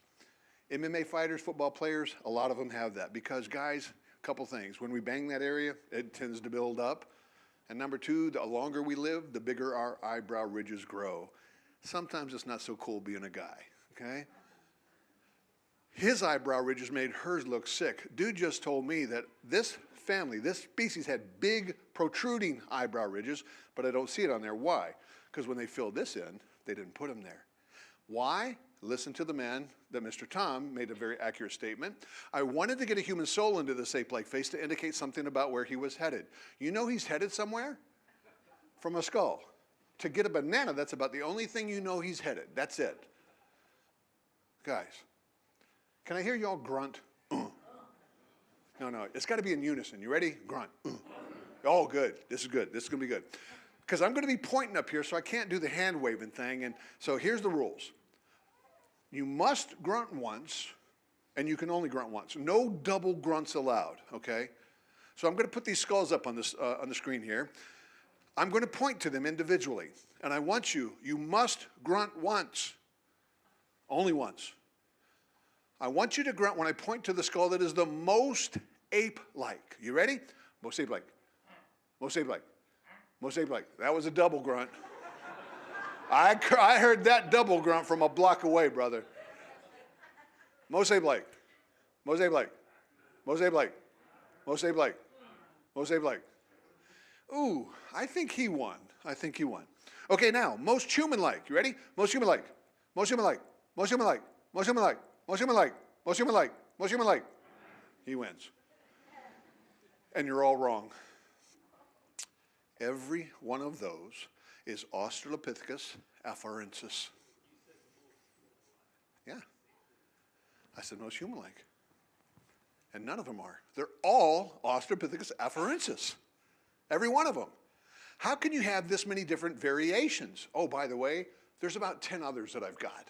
MMA fighters, football players, a lot of them have that because, guys, a couple things. When we bang that area, it tends to build up. And number two, the longer we live, the bigger our eyebrow ridges grow. Sometimes it's not so cool being a guy, okay? His eyebrow ridges made hers look sick. Dude just told me that this family, this species had big protruding eyebrow ridges, but I don't see it on there. Why? Because when they filled this in, they didn't put them there. Why? Listen to the man that Mr. Tom made a very accurate statement. I wanted to get a human soul into this ape-like face to indicate something about where he was headed. You know he's headed somewhere? From a skull. To get a banana, that's about the only thing you know he's headed. That's it. Guys, can I hear y'all grunt? No, it's got to be in unison. You ready? Grunt. Oh, good. This is good. This is going to be good. Because I'm going to be pointing up here, so I can't do the hand waving thing. And so here's the rules. You must grunt once, and you can only grunt once. No double grunts allowed, okay? So I'm going to put these skulls up on the screen here. I'm going to point to them individually, and I want you must grunt once, only once. I want you to grunt when I point to the skull that is the most ape-like. You ready? Most ape-like. Most ape-like. Most ape-like. That was a double grunt. I heard that double grunt from a block away, brother. Most ape-like. Most ape-like. Most ape-like. Most ape-like. Most ape-like. Ooh, I think he won. I think he won. Okay, now, most human-like. You ready? Most human-like. Most human-like. Most human-like. Most human-like. Most human-like. Most human-like. Most human-like. He wins. And you're all wrong. Every one of those is Australopithecus afarensis. Yeah. I said most human-like. And none of them are. They're all Australopithecus afarensis. Every one of them. How can you have this many different variations? Oh, by the way, there's about 10 others that I've got.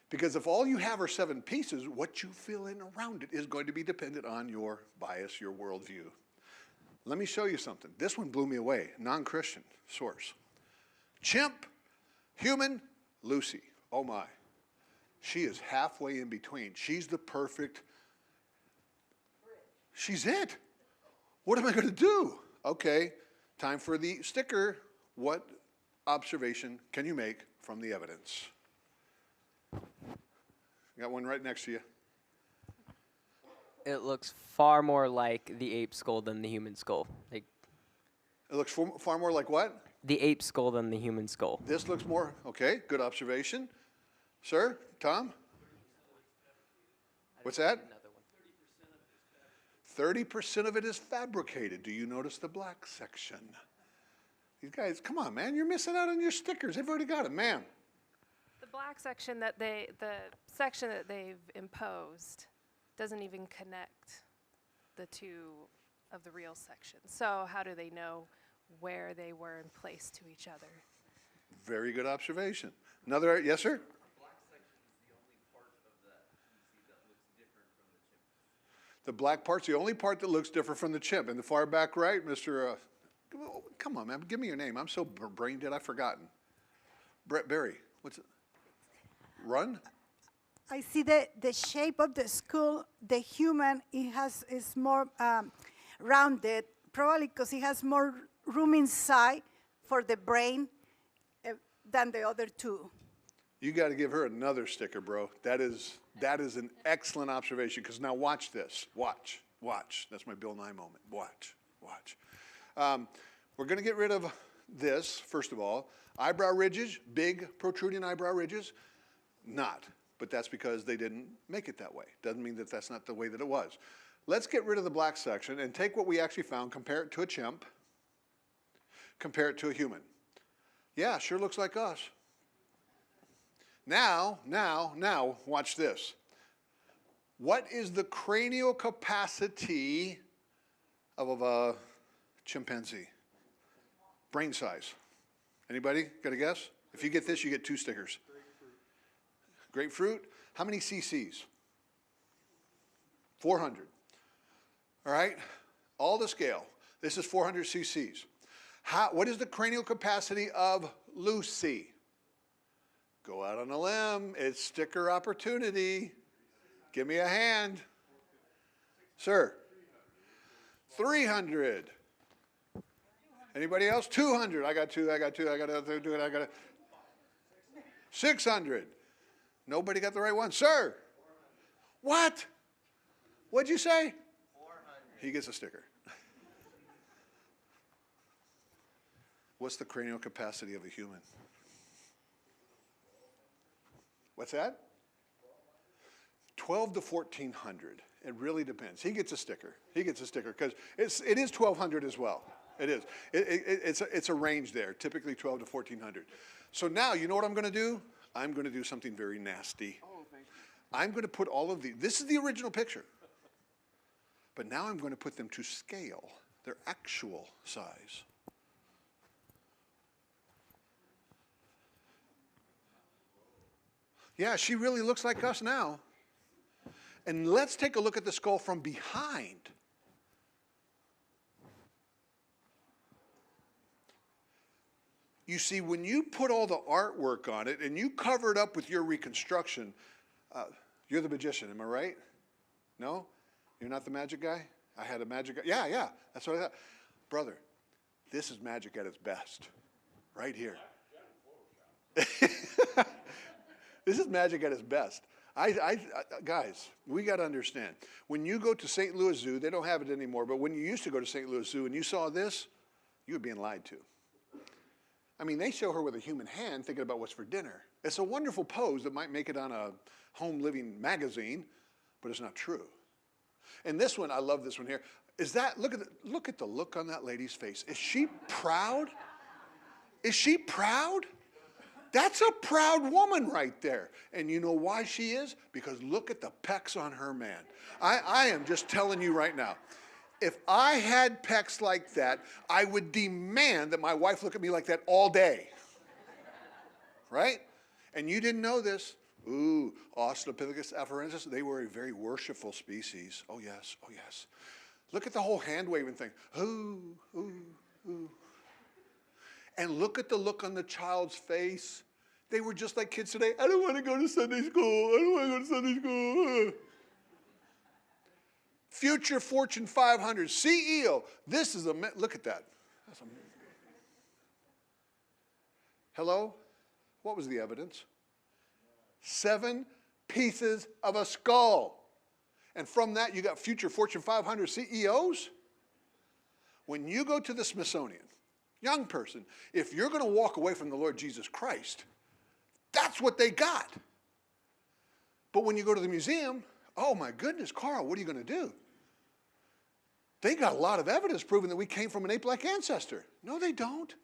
Because if all you have are 7 pieces, what you fill in around it is going to be dependent on your bias, your worldview. Let me show you something. This one blew me away. Non-Christian source. Chimp, human, Lucy. Oh my. She is halfway in between. She's the perfect. She's it. What am I going to do? Okay, time for the sticker. What observation can you make from the evidence? Got one right next to you. It looks far more like the ape skull than the human skull. Like, it looks far more like what? The ape skull than the human skull. This looks more, okay, good observation. Sir, Tom? What's that? 30% of it is fabricated. Do you notice the black section? These guys, come on, man, you're missing out on your stickers. They've already got it, ma'am. The black section that the section that they've imposed doesn't even connect the two of the real sections. So how do they know where they were in place to each other? Very good observation. Another, yes, sir? The black part's the only part that looks different from the chimp. In the far back right, Mr. Come on, man, give me your name. I'm so brain dead, I've forgotten. Brett Berry, what's it? Run? I see the shape of the skull, the human, is more rounded, probably because it has more room inside for the brain than the other two. You got to give her another sticker, bro. That is an excellent observation, because now watch this. Watch. That's my Bill Nye moment. Watch. We're going to get rid of this, first of all. Eyebrow ridges, big protruding eyebrow ridges, not. But that's because they didn't make it that way. Doesn't mean that that's not the way that it was. Let's get rid of the black section and take what we actually found, compare it to a chimp, compare it to a human. Yeah, sure looks like us. Now, watch this. What is the cranial capacity of a chimpanzee? Brain size. Anybody got a guess? If you get this, you get 2 stickers. Grapefruit. How many cc's? 400. All right? All to scale. This is 400 cc's. What is the cranial capacity of Lucy? Go out on a limb. It's sticker opportunity. Give me a hand. Sir. 300. Anybody else? 200. I got 2. I got to do it. I got to. 600. Nobody got the right one. Sir. What? What'd you say? 400. He gets a sticker. What's the cranial capacity of a human? What's that? 12 to 1400. It really depends. He gets a sticker. He gets a sticker because it is 1200 as well. It is. It's a range there, typically 12 to 1400. So now, you know what I'm going to do? I'm going to do something very nasty. Oh, thank you. I'm going to put all of these. This is the original picture. But now I'm going to put them to scale, their actual size. Yeah, she really looks like us now. And let's take a look at the skull from behind. You see, when you put all the artwork on it and you cover it up with your reconstruction, you're the magician, am I right? No? You're not the magic guy? I had a magic guy. Yeah, that's what I thought. Brother, this is magic at its best, right here. This is magic at its best. Guys, we got to understand. When you go to St. Louis Zoo, they don't have it anymore, but when you used to go to St. Louis Zoo and you saw this, you were being lied to. I mean, they show her with a human hand thinking about what's for dinner. It's a wonderful pose that might make it on a home living magazine, but it's not true. And this one, I love this one here. Is that, look at the look on that lady's face. Is she proud? Is she proud? That's a proud woman right there. And you know why she is? Because look at the pecs on her man. I am just telling you right now. If I had pecs like that, I would demand that my wife look at me like that all day. Right? And you didn't know this. Ooh, Australopithecus afarensis, they were a very worshipful species. Oh yes, oh yes. Look at the whole hand waving thing. Ooh, ooh, ooh. And look at the look on the child's face. They were just like kids today. I don't want to go to Sunday school. I don't want to go to Sunday school. Future Fortune 500 CEO. This is look at that. That's hello? What was the evidence? 7 pieces of a skull. And from that, you got future Fortune 500 CEOs. When you go to the Smithsonian, young person, if you're going to walk away from the Lord Jesus Christ, that's what they got. But when you go to the museum, oh my goodness, Carl, what are you going to do? They got a lot of evidence proving that we came from an ape-like ancestor. No, they don't.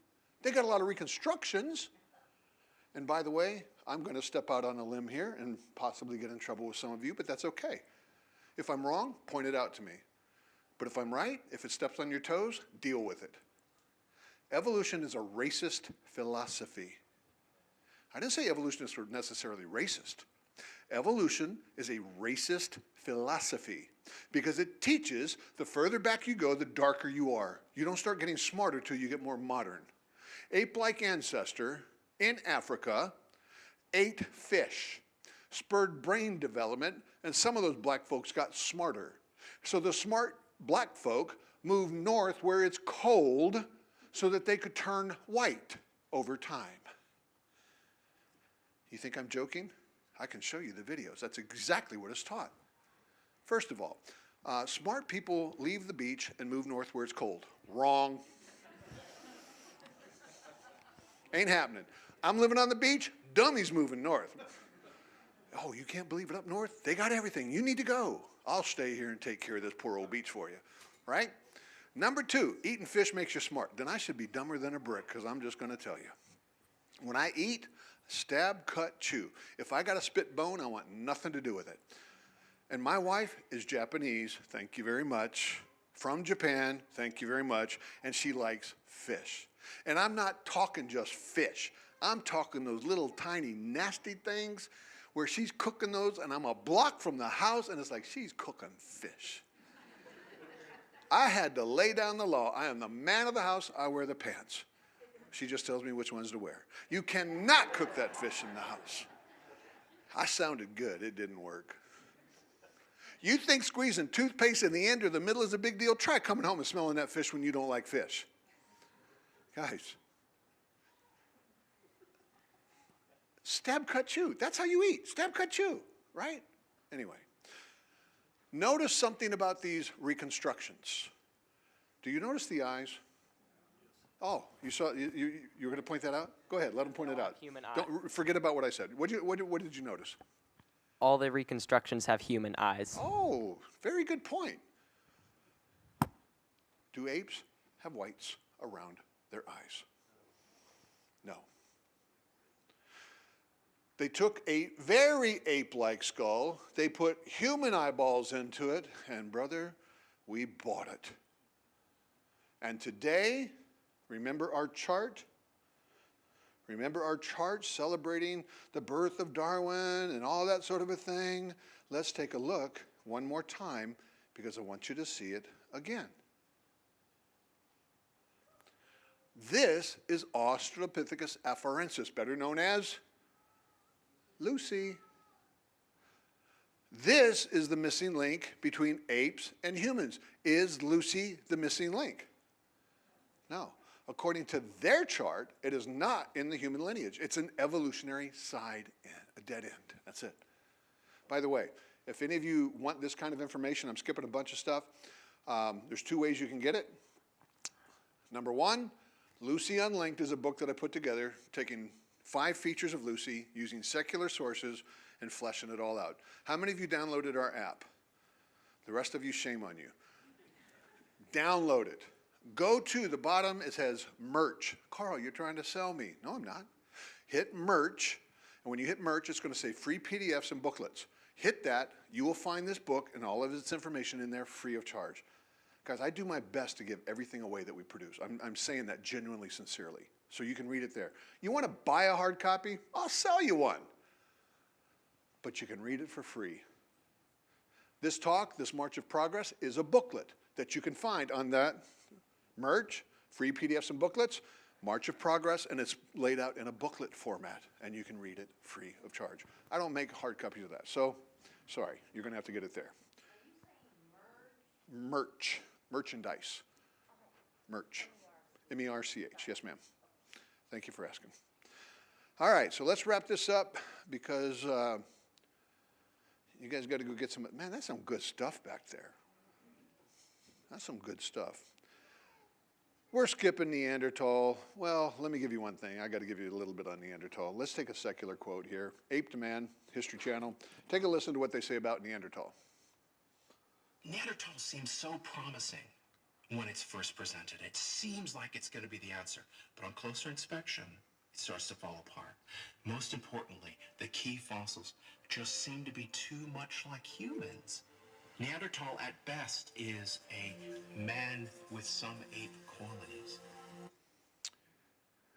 They got a lot of reconstructions. And by the way, I'm going to step out on a limb here and possibly get in trouble with some of you, but that's okay. If I'm wrong, point it out to me. But if I'm right, if it steps on your toes, deal with it. Evolution is a racist philosophy. I didn't say evolutionists were necessarily racist. Evolution is a racist philosophy because it teaches the further back you go, the darker you are. You don't start getting smarter till you get more modern. Ape-like ancestor in Africa ate fish, spurred brain development, and some of those black folks got smarter. So the smart black folk moved north where it's cold so that they could turn white over time. You think I'm joking? I can show you the videos. That's exactly what is taught. First of all, smart people leave the beach and move north where it's cold. Wrong. Ain't happening. I'm living on the beach, dummies moving north. Oh, you can't believe it up north? They got everything. You need to go. I'll stay here and take care of this poor old beach for you, right? Number 2, eating fish makes you smart. Then I should be dumber than a brick, because I'm just going to tell you. When I eat, stab, cut, chew. If I got a spit bone, I want nothing to do with it. And my wife is Japanese, thank you very much. From Japan, thank you very much. And she likes fish. And I'm not talking just fish. I'm talking those little tiny nasty things where she's cooking those and I'm a block from the house and it's like she's cooking fish. I had to lay down the law. I am the man of the house. I wear the pants. She just tells me which ones to wear. You cannot cook that fish in the house. I sounded good. It didn't work. You think squeezing toothpaste in the end or the middle is a big deal? Try coming home and smelling that fish when you don't like fish. Guys. Stab, cut, chew. That's how you eat. Stab, cut, chew, right? Anyway. Notice something about these reconstructions. Do you notice the eyes? Oh, you saw, you were going to point that out? Go ahead, let them point it out. Human eye. Don't forget about what I said. What did you notice? All the reconstructions have human eyes. Oh, very good point. Do apes have whites around their eyes? No. They took a very ape-like skull, they put human eyeballs into it, and brother, we bought it. And today, remember our chart? Remember our chart celebrating the birth of Darwin and all that sort of a thing? Let's take a look one more time because I want you to see it again. This is Australopithecus afarensis, better known as Lucy. This is the missing link between apes and humans. Is Lucy the missing link? No. According to their chart, it is not in the human lineage. It's an evolutionary side end, a dead end. That's it. By the way, if any of you want this kind of information, I'm skipping a bunch of stuff. There's 2 ways you can get it. Number 1, Lucy Unlinked is a book that I put together, taking 5 features of Lucy, using secular sources, and fleshing it all out. How many of you downloaded our app? The rest of you, shame on you. Download it. Go to the bottom, it says merch. Carl, you're trying to sell me. No, I'm not. Hit merch, and when you hit merch, it's going to say free PDFs and booklets. Hit that, you will find this book and all of its information in there free of charge. Guys, I do my best to give everything away that we produce. I'm saying that genuinely, sincerely. So you can read it there. You want to buy a hard copy? I'll sell you one. But you can read it for free. This talk, this March of Progress, is a booklet that you can find on that merch, free PDFs and booklets, March of Progress, and it's laid out in a booklet format, and you can read it free of charge. I don't make hard copies of that, so sorry, you're going to have to get it there. Merch, merchandise, merch, M-E-R-C-H, yes ma'am. Thank you for asking. All right, so let's wrap this up because you guys got to go get some, man, that's some good stuff back there. That's some good stuff. We're skipping Neanderthal. Well, let me give you one thing. I got to give you a little bit on Neanderthal. Let's take a secular quote here. Ape to Man, History Channel. Take a listen to what they say about Neanderthal. Neanderthal seems so promising when it's first presented. It seems like it's going to be the answer. But on closer inspection, it starts to fall apart. Most importantly, the key fossils just seem to be too much like humans. Neanderthal at best is a man with some ape qualities.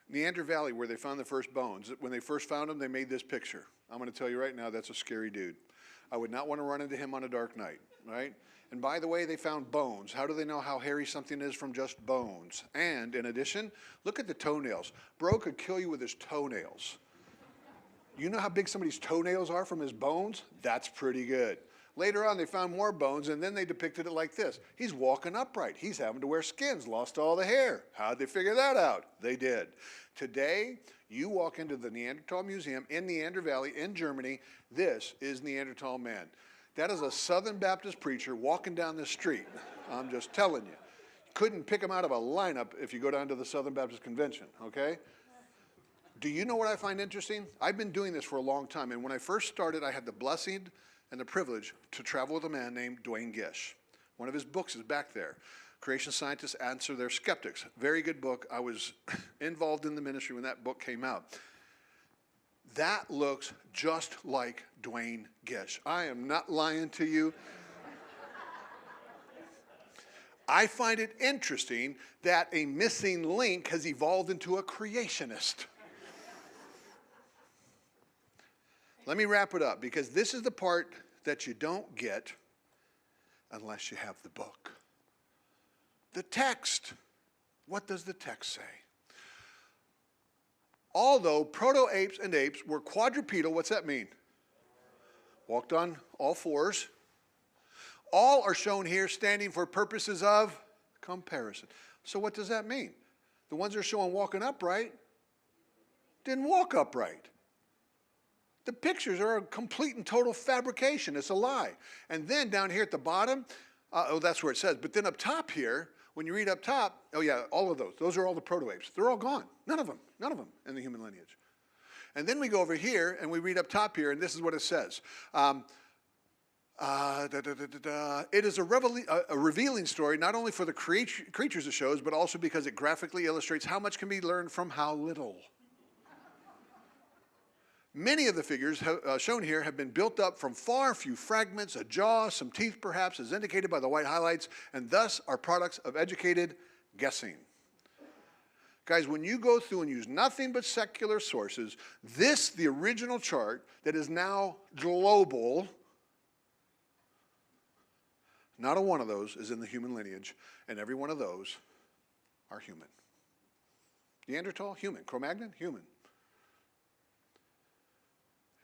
Neander Valley, where they found the first bones, when they first found them, they made this picture. I'm going to tell you right now, that's a scary dude. I would not want to run into him on a dark night, right? And by the way, they found bones. How do they know how hairy something is from just bones? And in addition, look at the toenails. Bro could kill you with his toenails. You know how big somebody's toenails are from his bones? That's pretty good. Later on, they found more bones, and then they depicted it like this. He's walking upright. He's having to wear skins, lost all the hair. How'd they figure that out? They did. Today, you walk into the Neanderthal Museum in Neander Valley in Germany. This is Neanderthal man. That is a Southern Baptist preacher walking down the street. I'm just telling you. Couldn't pick him out of a lineup if you go down to the Southern Baptist Convention, okay? Do you know what I find interesting? I've been doing this for a long time, and when I first started, I had the blessing and the privilege to travel with a man named Dwayne Gish. One of his books is back there. Creation Scientists Answer Their Skeptics. Very good book. I was involved in the ministry when that book came out. That looks just like Dwayne Gish. I am not lying to you. I find it interesting that a missing link has evolved into a creationist. Let me wrap it up, because this is the part that you don't get unless you have the book. The text. What does the text say? Although proto-apes and apes were quadrupedal, what's that mean? Walked on all fours. All are shown here standing for purposes of comparison. So what does that mean? The ones that are showing walking upright didn't walk upright. The pictures are a complete and total fabrication. It's a lie. And then down here at the bottom, that's where it says. But then up top here, when you read up top, oh yeah, all of those. Those are all the proto-apes. They're all gone. None of them in the human lineage. And then we go over here and we read up top here, and this is what it says. It is a revealing story, not only for the creatures it shows, but also because it graphically illustrates how much can be learned from how little. Many of the figures shown here have been built up from far few fragments, a jaw, some teeth perhaps, as indicated by the white highlights, and thus are products of educated guessing. Guys, when you go through and use nothing but secular sources, the original chart that is now global, not a one of those is in the human lineage, and every one of those are human. Neanderthal, human. Cro-Magnon, human.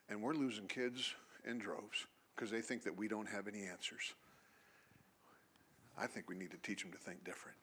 And we're losing kids in droves because they think that we don't have any answers. I think we need to teach them to think different.